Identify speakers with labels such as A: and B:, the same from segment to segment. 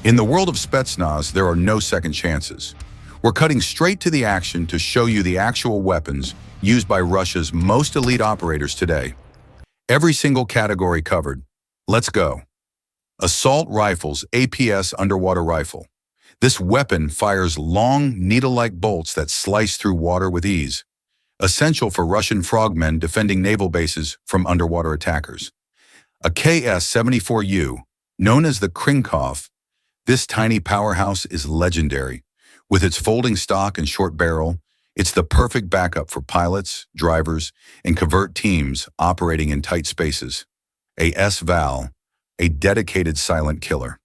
A: In the world of Spetsnaz, there are no second chances. We're cutting straight to the action to show you the actual weapons used by Russia's most elite operators today. Every single category covered. Let's go. Assault Rifles APS Underwater Rifle. This weapon fires long, needle-like bolts that slice through water with ease, essential for Russian frogmen defending naval bases from underwater attackers. A KS-74U, known as the Krinkov, this tiny powerhouse is legendary. With its folding stock and short barrel, it's the perfect backup for pilots, drivers, and covert teams operating in tight spaces. AS Val, a dedicated silent killer.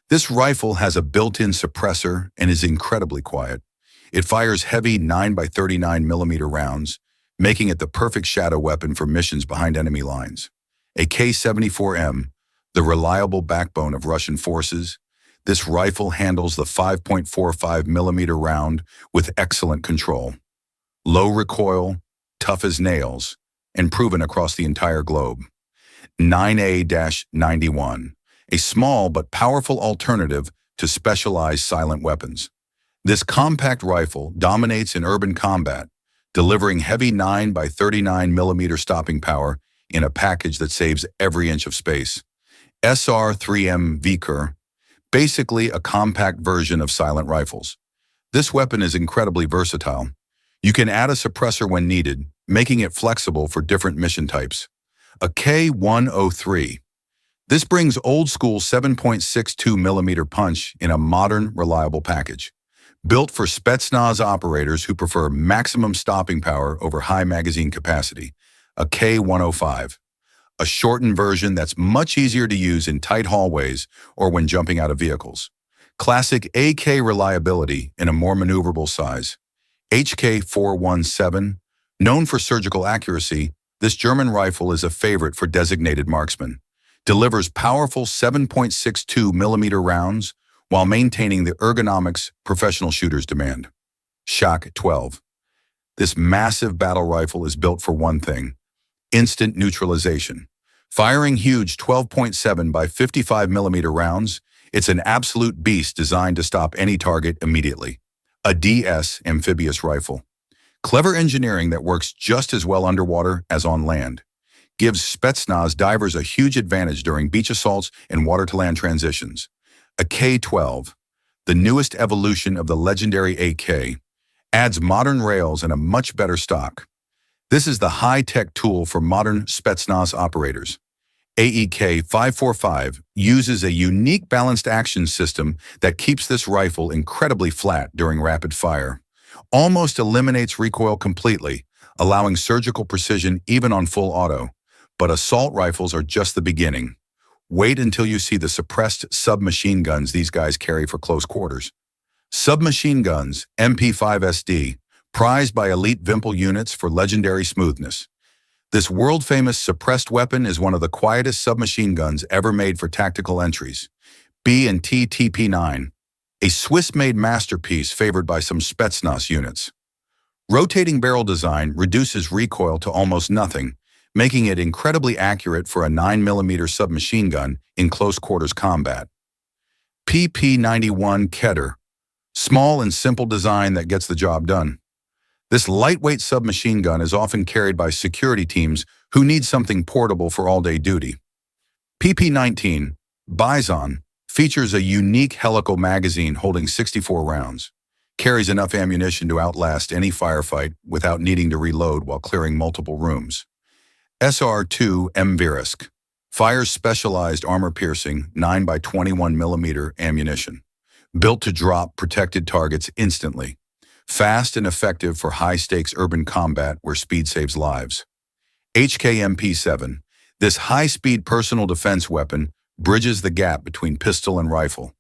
A: This rifle has a built-in suppressor and is incredibly quiet. It fires heavy 9x39mm rounds, making it the perfect shadow weapon for missions behind enemy lines. A K-74M, the reliable backbone of Russian forces, this rifle handles the 5.45mm round with excellent control. Low recoil, tough as nails, and proven across the entire globe. 9A-91, a small but powerful alternative to specialized silent weapons. This compact rifle dominates in urban combat, delivering heavy 9x39mm stopping power in a package that saves every inch of space. SR-1 Vektor, basically a compact version of silent rifles. This weapon is incredibly versatile. You can add a suppressor when needed, making it flexible for different mission types. A K-103. This brings old-school 7.62mm punch in a modern, reliable package. Built for Spetsnaz operators who prefer maximum stopping power over high magazine capacity. A K-105. A shortened version that's much easier to use in tight hallways or when jumping out of vehicles. Classic AK reliability in a more maneuverable size. HK-417. Known for surgical accuracy, this German rifle is a favorite for designated marksmen. Delivers powerful 7.62mm rounds while maintaining the ergonomics professional shooters demand. Shock 12. This massive battle rifle is built for one thing: instant neutralization. Firing huge 12.7x55mm rounds, it's an absolute beast designed to stop any target immediately. A DS amphibious rifle. Clever engineering that works just as well underwater as on land. Gives Spetsnaz divers a huge advantage during beach assaults and water-to-land transitions. A K-12, the newest evolution of the legendary AK, adds modern rails and a much better stock. This is the high-tech tool for modern Spetsnaz operators. AEK-545 uses a unique balanced action system that keeps this rifle incredibly flat during rapid fire. Almost eliminates recoil completely, allowing surgical precision even on full auto. But assault rifles are just the beginning. Wait until you see the suppressed submachine guns these guys carry for close quarters. Submachine guns, MP5SD, prized by elite Vimpel units for legendary smoothness. This world-famous suppressed weapon is one of the quietest submachine guns ever made for tactical entries. B&T TP9, a Swiss-made masterpiece favored by some Spetsnaz units. Rotating barrel design reduces recoil to almost nothing, making it incredibly accurate for a 9mm submachine gun in close-quarters combat. PP91 Keter, small and simple design that gets the job done. This lightweight submachine gun is often carried by security teams who need something portable for all-day duty. PP19 Bison features a unique helical magazine holding 64 rounds. Carries enough ammunition to outlast any firefight without needing to reload while clearing multiple rooms. SR-2 Mverisk fires specialized armor-piercing 9x21mm ammunition. Built to drop protected targets instantly. Fast and effective for high-stakes urban combat where speed saves lives. HKMP7. This high-speed personal defense weapon bridges the gap between pistol and rifle.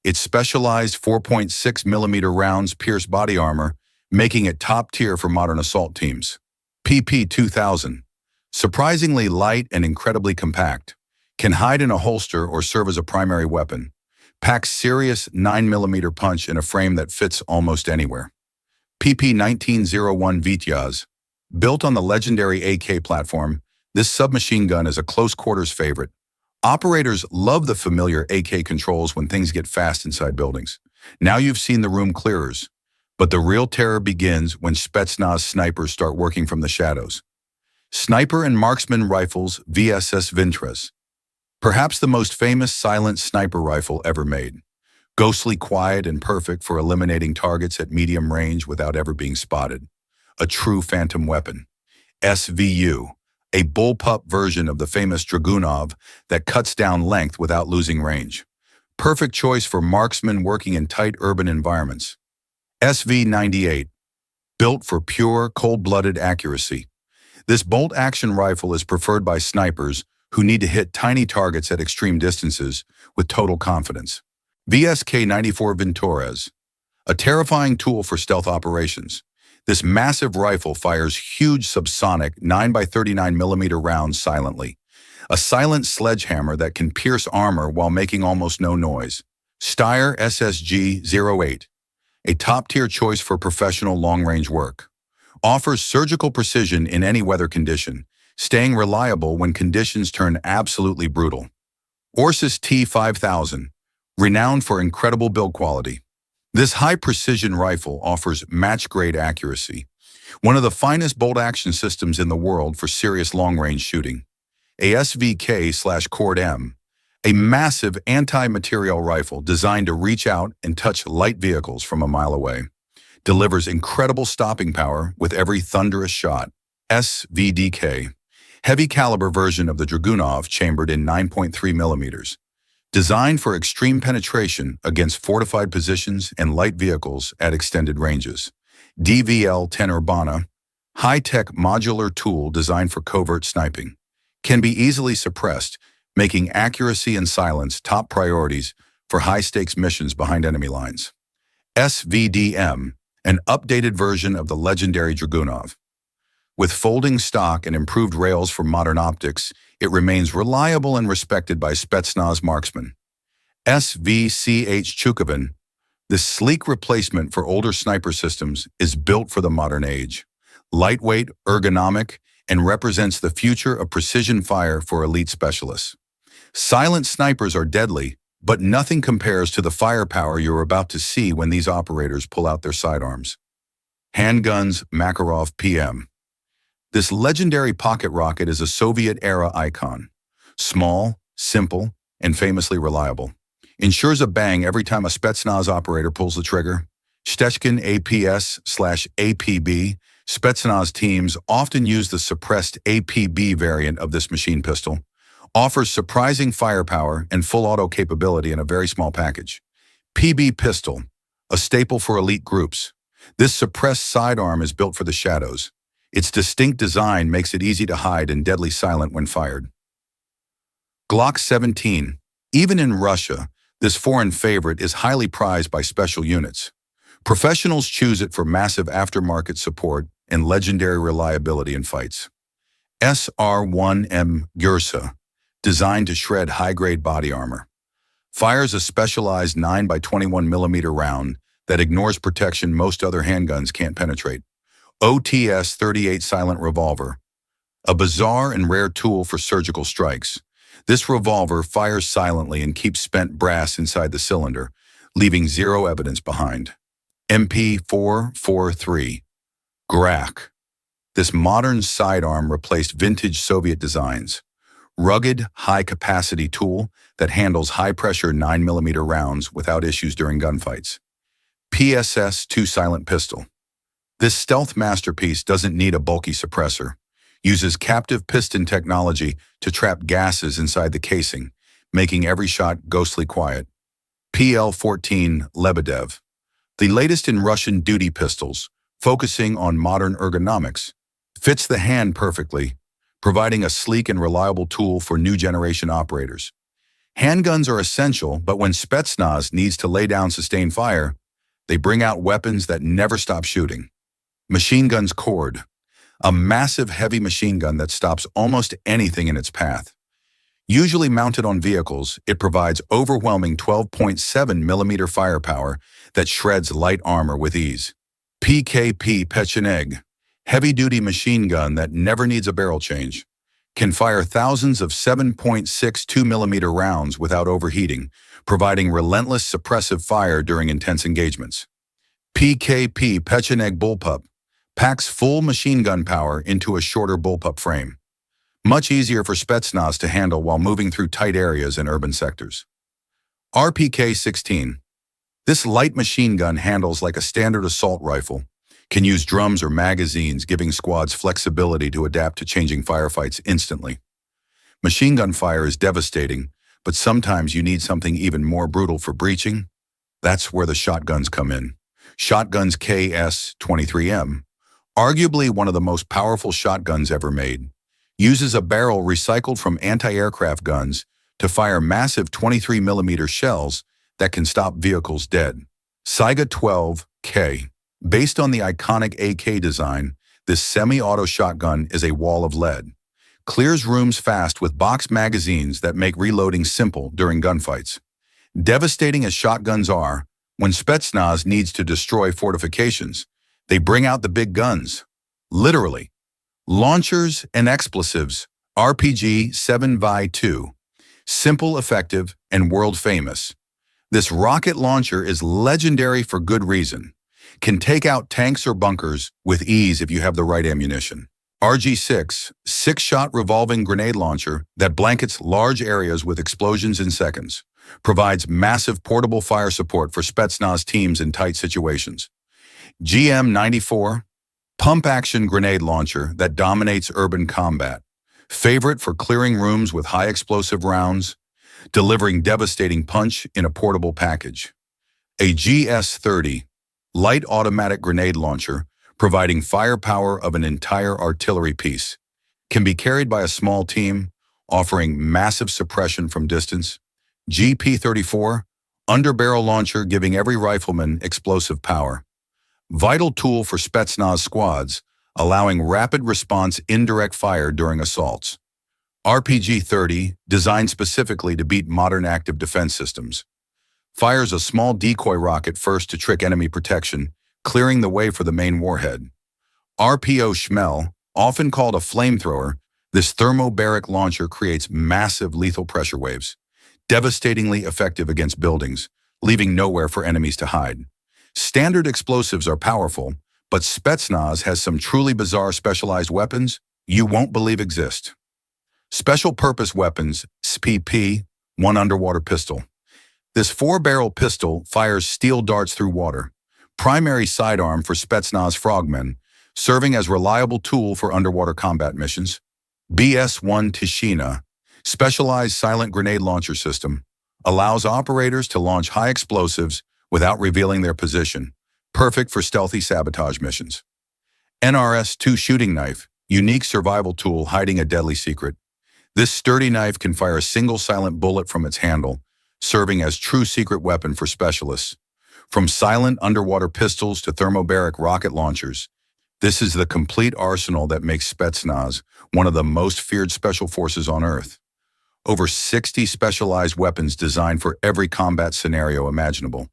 A: Its specialized 4.6mm rounds pierce body armor, making it top tier for modern assault teams. PP2000. Surprisingly light and incredibly compact. Can hide in a holster or serve as a primary weapon. Packs serious 9mm punch in a frame that fits almost anywhere. PP1901 Vektor. Built on the legendary AK platform, this submachine gun is a close-quarters favorite. Operators love the familiar AK controls when things get fast inside buildings. Now you've seen the room clearers, but the real terror begins when Spetsnaz snipers start working from the shadows. Sniper and marksman rifles VSS Vintres, perhaps the most famous silent sniper rifle ever made. Ghostly quiet and perfect for eliminating targets at medium range without ever being spotted. A true phantom weapon. SVU, a bullpup version of the famous Dragunov that cuts down length without losing range. Perfect choice for marksmen working in tight urban environments. SV-98, built for pure, cold-blooded accuracy. This bolt-action rifle is preferred by snipers who need to hit tiny targets at extreme distances with total confidence. VSK-94 Ventores, a terrifying tool for stealth operations. This massive rifle fires huge subsonic 9x39mm rounds silently. A silent sledgehammer that can pierce armor while making almost no noise. Steyr SSG-08, a top-tier choice for professional long-range work. Offers surgical precision in any weather condition, staying reliable when conditions turn absolutely brutal. Orsis T5000, renowned for incredible build quality. This high-precision rifle offers match-grade accuracy, one of the finest bolt-action systems in the world for serious long-range shooting. ASVK/Cord-M, a massive anti-material rifle designed to reach out and touch light vehicles from a mile away. Delivers incredible stopping power with every thunderous shot. SVDK, heavy caliber version of the Dragunov chambered in 9.3mm. Designed for extreme penetration against fortified positions and light vehicles at extended ranges. DVL-10 Urbana, high-tech modular tool designed for covert sniping. Can be easily suppressed, making accuracy and silence top priorities for high-stakes missions behind enemy lines. SVDM, an updated version of the legendary Dragunov. With folding stock and improved rails for modern optics, it remains reliable and respected by Spetsnaz marksmen. SVCH Chukovin, this sleek replacement for older sniper systems, is built for the modern age. Lightweight, ergonomic, and represents the future of precision fire for elite specialists. Silent snipers are deadly, but nothing compares to the firepower you're about to see when these operators pull out their sidearms. Handguns Makarov PM. This legendary pocket rocket is a Soviet-era icon. Small, simple, and famously reliable. Ensures a bang every time a Spetsnaz operator pulls the trigger. Stechkin APS/APB. Spetsnaz teams often use the suppressed APB variant of this machine pistol. Offers surprising firepower and full auto capability in a very small package. PB pistol, a staple for elite groups. This suppressed sidearm is built for the shadows. Its distinct design makes it easy to hide and deadly silent when fired. Glock 17. Even in Russia, this foreign favorite is highly prized by special units. Professionals choose it for massive aftermarket support and legendary reliability in fights. SR-1 Vektor, designed to shred high-grade body armor. Fires a specialized 9x21mm round that ignores protection most other handguns can't penetrate. OTS-38 silent revolver, a bizarre and rare tool for surgical strikes. This revolver fires silently and keeps spent brass inside the cylinder, leaving zero evidence behind. MP443, Grak. This modern sidearm replaced vintage Soviet designs. Rugged, high-capacity tool that handles high-pressure 9mm rounds without issues during gunfights. PSS-2 silent pistol. This stealth masterpiece doesn't need a bulky suppressor. Uses captive piston technology to trap gases inside the casing, making every shot ghostly quiet. PL-14 Lebedev, the latest in Russian duty pistols, focusing on modern ergonomics. Fits the hand perfectly, providing a sleek and reliable tool for new generation operators. Handguns are essential, but when Spetsnaz needs to lay down sustained fire, they bring out weapons that never stop shooting. Machine Guns Cord, a massive heavy machine gun that stops almost anything in its path. Usually mounted on vehicles, it provides overwhelming 12.7mm firepower that shreds light armor with ease. PKP Pecheneg, heavy-duty machine gun that never needs a barrel change. can fire thousands of 7.62mm rounds without overheating, providing relentless suppressive fire during intense engagements. PKP Pecheneg Bullpup packs full machine gun power into a shorter bullpup frame. Much easier for Spetsnaz to handle while moving through tight areas in urban sectors. RPK-16. This light machine gun handles like a standard assault rifle, can use drums or magazines, giving squads flexibility to adapt to changing firefights instantly. Machine gun fire is devastating, but sometimes you need something even more brutal for breaching. That's where the shotguns come in. Shotguns KS-23M, arguably one of the most powerful shotguns ever made, uses a barrel recycled from anti-aircraft guns to fire massive 23mm shells that can stop vehicles dead. Saiga 12K. Based on the iconic AK design, this semi-auto shotgun is a wall of lead. Clears rooms fast with box magazines that make reloading simple during gunfights. Devastating as shotguns are, when Spetsnaz needs to destroy fortifications, they bring out the big guns. Literally. Launchers and explosives. RPG-7 Vi 2. Simple, effective, and world-famous. This rocket launcher is legendary for good reason. Can take out tanks or bunkers with ease if you have the right ammunition. RG-6, 6-shot revolving grenade launcher that blankets large areas with explosions in seconds. Provides massive portable fire support for Spetsnaz teams in tight situations. GM-94, pump-action grenade launcher that dominates urban combat. Favorite for clearing rooms with high explosive rounds, delivering devastating punch in a portable package. A GS-30, light automatic grenade launcher, providing firepower of an entire artillery piece. Can be carried by a small team, offering massive suppression from distance. GP-34, underbarrel launcher giving every rifleman explosive power. Vital tool for Spetsnaz squads, allowing rapid response indirect fire during assaults. RPG-30, designed specifically to beat modern active defense systems. Fires a small decoy rocket first to trick enemy protection, clearing the way for the main warhead. RPO Schmel, often called a flamethrower, this thermobaric launcher creates massive lethal pressure waves, devastatingly effective against buildings, leaving nowhere for enemies to hide. Standard explosives are powerful, but Spetsnaz has some truly bizarre specialized weapons you won't believe exist. Special Purpose Weapons, SPP, 1 underwater pistol. This 4-barrel pistol fires steel darts through water. Primary sidearm for Spetsnaz frogmen, serving as reliable tool for underwater combat missions. BS-1 Tishina, specialized silent grenade launcher system, allows operators to launch high explosives without revealing their position, perfect for stealthy sabotage missions. NRS-2 shooting knife, unique survival tool hiding a deadly secret. This sturdy knife can fire a single silent bullet from its handle, serving as true secret weapon for specialists. From silent underwater pistols to thermobaric rocket launchers, this is the complete arsenal that makes Spetsnaz one of the most feared special forces on Earth. Over 60 specialized weapons designed for every combat scenario imaginable.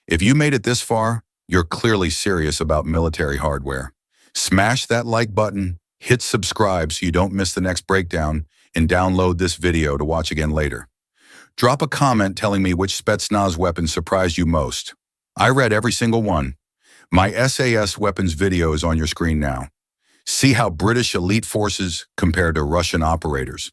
A: If you made it this far, you're clearly serious about military hardware. Smash that like button, hit subscribe so you don't miss the next breakdown, and download this video to watch again later. Drop a comment telling me which Spetsnaz weapon surprised you most. I read every single one. My SAS weapons video is on your screen now. See how British elite forces compare to Russian operators.